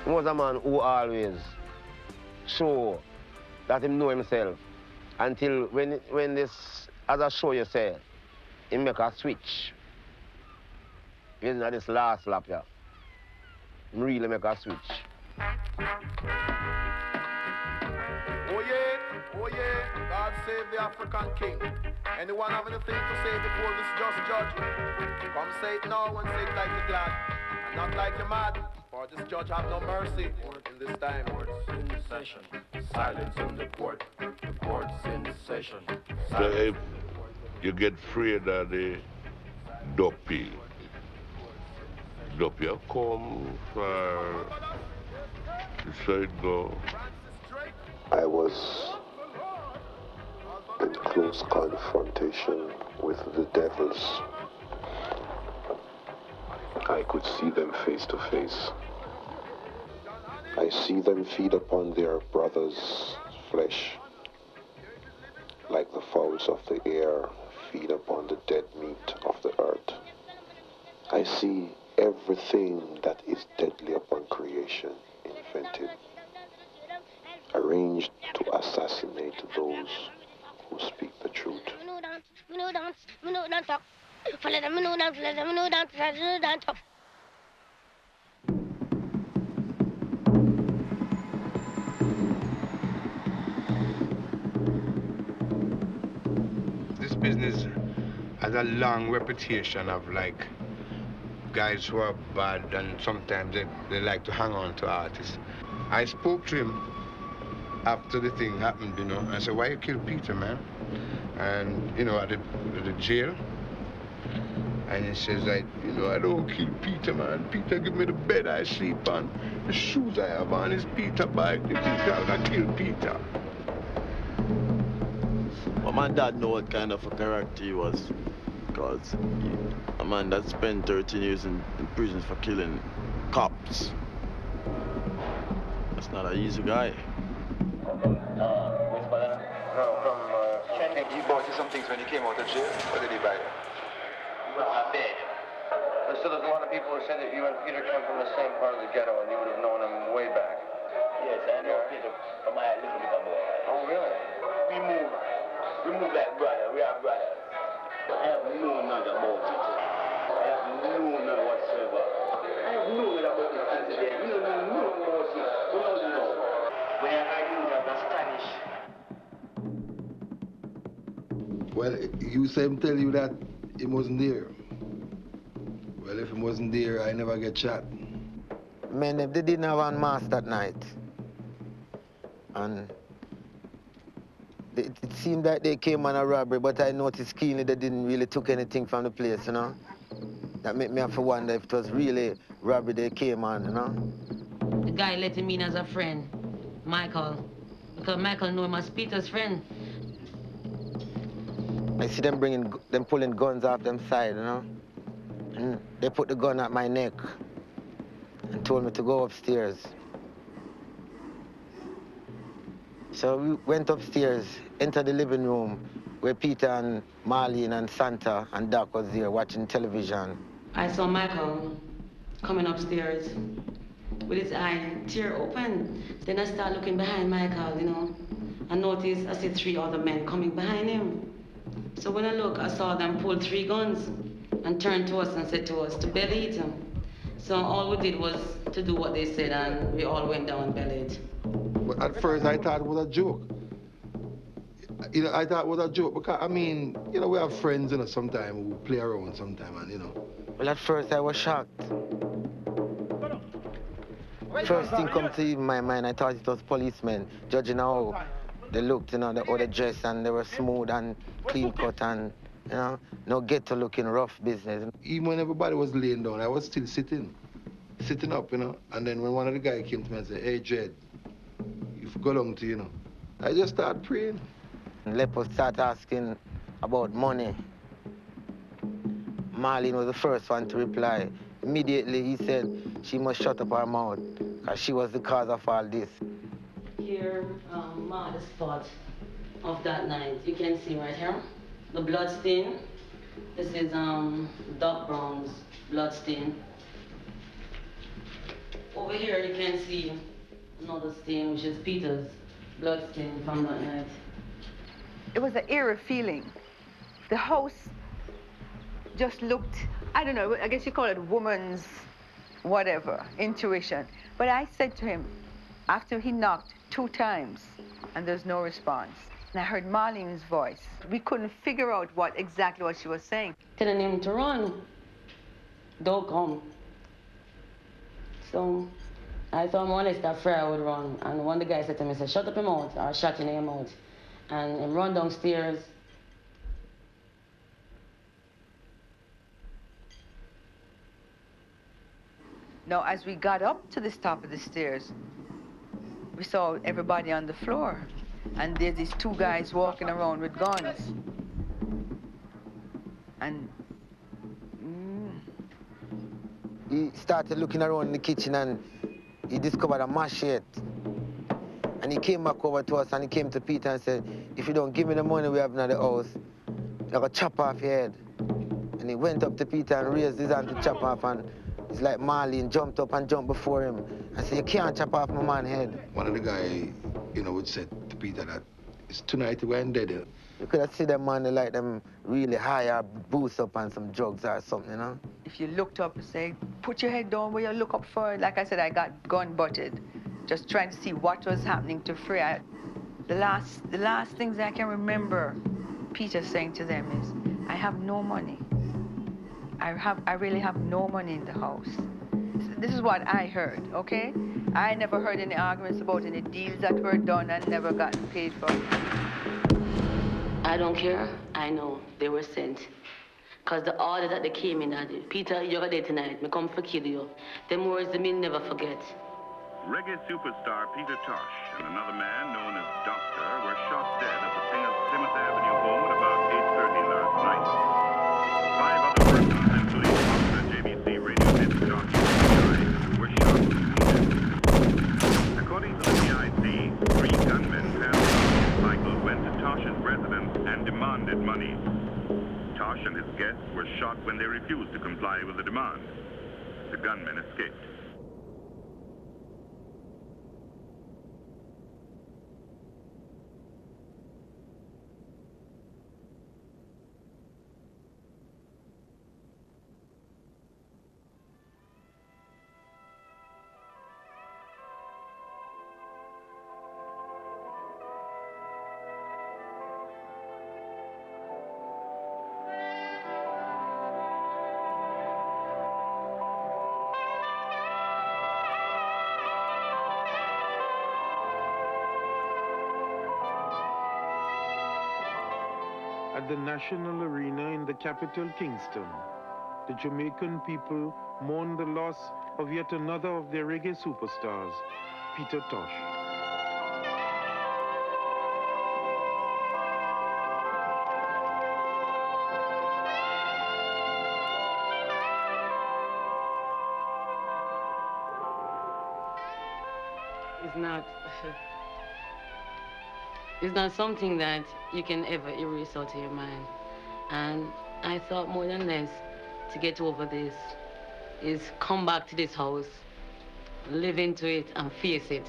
He was a man who always show that he know himself. Until when this, as I show you say, he make a switch. Even at this last lap here, he really make a switch. Oh yeah, God save the African king. Anyone have anything to say before this just judge? Come say it now and say it like you're glad, and not like you're mad. For this judge have no mercy in this time. Court's in session. Silence in the court. The court's in session. So if you get afraid of the dopey come for so it go. I was in close confrontation with the devils. I could see them face to face. I see them feed upon their brother's flesh, like the fowls of the air feed upon the dead meat of the earth. I see everything that is deadly upon creation invented, arranged to assassinate those who speak the truth. This business has a long reputation of like guys who are bad, and sometimes they like to hang on to artists. I spoke to him after the thing happened, you know. I said, why you kill Peter, man? And, you know, at the jail. And he says, like, you know, I don't kill Peter, man. Peter give me the bed I sleep on. The shoes I have on is Peter bike. This is how I kill Peter. Well, my dad know what kind of a character he was. Because a man that spent 13 years in prison for killing cops. That's not an easy guy. He bought you some things when he came out of jail? What did he buy you? Well, a bed. But still, there's a lot of people who said that you and Peter come from the same part of the ghetto and you would have known him way back. Yes, I know Peter from my little bit boy. Oh, really? We move like brother. We are brothers. I have no knowledge about it. I have no knowledge whatsoever. I have no knowledge about this incident. We don't know about it. We don't know. When I do that, I'm astonished. Well, you said him tell you that he wasn't there. Well, if he wasn't there, I never get shot. Man, they didn't have on mask that night. And it seemed that they came on a robbery, but I noticed keenly they didn't really took anything from the place, you know? That made me have to wonder if it was really robbery they came on, you know? The guy let him in as a friend, Michael, because Michael knew him as Peter's friend. I see them pulling guns off them side, you know? And they put the gun at my neck and told me to go upstairs. So we went upstairs, entered the living room where Peter and Marlene and Santa and Doc was there watching television. I saw Michael coming upstairs with his eye tear open. Then I started looking behind Michael, you know. I noticed I see 3 other men coming behind him. So when I looked, I saw them pull 3 guns and turn to us and said to us to belly eat him. So all we did was to do what they said, and we all went down and bellied. But at first, I thought it was a joke. You know, I thought it was a joke because, I mean, you know, we have friends, you know, sometimes who play around sometimes, and, you know. Well, at first, I was shocked. First thing come to my mind, I thought it was policemen, judging how they looked, you know, how they dressed, and they were smooth and clean cut and, you know, no ghetto looking rough business. Even when everybody was laying down, I was still sitting up, you know. And then when one of the guys came to me and said, hey, Jed, you go down to, you know. I just started praying. And Lepo started asking about money. Marlene was the first one to reply. Immediately, he said she must shut up her mouth, because she was the cause of all this. Here, the spot of that night. You can see right here, the blood stain. This is Doc Brown's blood stain. Over here, here you can see another stain, which is Peter's blood stain from that night. It was an eerie feeling. The house just looked, I don't know, I guess you call it woman's whatever, intuition. But I said to him, after he knocked 2 times and there's no response, and I heard Marlene's voice. We couldn't figure out exactly what she was saying. Telling him to run. Don't come. So I thought more or less that Freya would run. And one of the guys said to me, shut up your mouth, or shut in your mouth. And him run downstairs. Now, as we got up to the top of the stairs, we saw everybody on the floor. And there's these 2 guys walking around with guns. And he started looking around in the kitchen and he discovered a machete. And he came back over to us and he came to Peter and said, if you don't give me the money we have in the house, I'm gonna chop off your head. And he went up to Peter and raised his hand to chop off, and it's like Marlene jumped up and jumped before him. I said, you can't chop off my man's head. One of the guys, would say to Peter that it's tonight he went dead. You could have seen them man like them really high or boost up on some drugs or something, If you looked up and say, put your head down where you look up for it. Like I said, I got gun-butted, just trying to see what was happening to Freya. The last things I can remember Peter saying to them is, I have no money. I really have no money in the house. This is what I heard, okay? I never heard any arguments about any deals that were done and never gotten paid for. I don't care. I know they were sent. Because the order that they came in at it, Peter, you're dead tonight. Me come for kill you. Them words they mean never forget. Reggae superstar Peter Tosh and another man known as Doctor were shot dead at the Singer's Plymouth Avenue home at about 8:30 last night. 5 other persons, including popular JVC radio disc jockey were shot and wounded. According to the PIC, 3 gunmen found motorcycles went to Tosh's residence and demanded money. Tosh and his guests were shot when they refused to comply with the demand. The gunmen escaped. At the National Arena in the capital, Kingston, the Jamaican people mourn the loss of yet another of their reggae superstars, Peter Tosh. It's not something that you can ever erase out of your mind. And I thought more than less to get over this is come back to this house, live into it and face it.